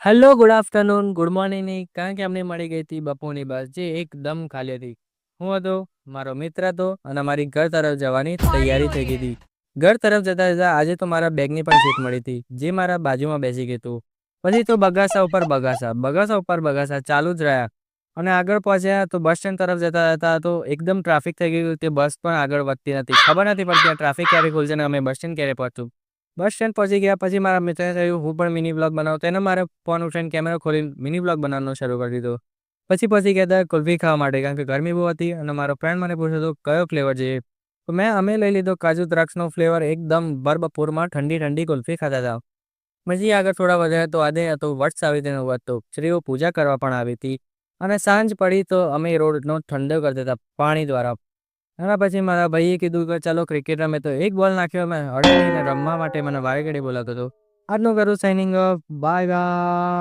Hello, good afternoon, good મોર્નિંગની કારણ કે અમને મળી ગઈ હતી બપોરની બસ જે એકદમ ખાલી હતી. હું હતો, મારો મિત્ર હતો અને મારી ઘર તરફ જવાની તૈયારી થઈ ગઈ હતી. ઘર તરફ જતા જતા આજે તો મારા બેગની પણ સીટ મળી હતી જે મારા બાજુમાં બેસી ગયું હતું. પછી તો બગાસા ઉપર બગાસા બગાસા ઉપર બગાસા ચાલુ જ રહ્યા અને આગળ પહોંચ્યા તો બસ સ્ટેન્ડ તરફ જતા જતા તો એકદમ ટ્રાફિક થઈ ગયું. તે બસ પણ આગળ વધતી નથી. ખબર નથી પડતી આ ટ્રાફિક ક્યારે ખુલશે ને અમે બસ સ્ટેન્ડ ક્યારે પહોંચશું. બસ સ્ટેન્ડ પહોંચી ગયા પછી મારા મિત્રએ કહ્યું હું પણ મિની બ્લોગ બનાવું. તેને મારે ફોન ઉઠાવીને કેમેરો ખોલીને મિની બ્લોગ બનાવવાનું શરૂ કરી દીધો. પછી પહોંચી ગયા હતા કુલ્ફી ખાવા માટે કારણ કે ગરમી બહુ હતી અને મારો ફ્રેન્ડ મને પૂછ્યો હતો કયો ફ્લેવર જોઈએ. તો અમે લઈ લીધો કાજુ દ્રાક્ષનો ફ્લેવર. એકદમ બપોરમાં ઠંડી ઠંડી કુલ્ફી ખાતા હતા. પછી આગળ થોડા વધ્યા તો આજે હતો વટ સાવિત્રીનો વ્રત. તો સ્ત્રીઓ પૂજા કરવા પણ આવી હતી અને સાંજ પડી તો અમે રોડનો ઠંડો કરતા હતા પાણી દ્વારા. એના પછી મારા ભાઈએ કીધું કે ચાલો ક્રિકેટ રમે. તો એક બોલ નાખ્યો મેં અડે નહીં ને રમવા માટે મને વારે ઘડી બોલાવતો હતો. આજનું કરું સાઇનિંગ ઓફ. Bye bye.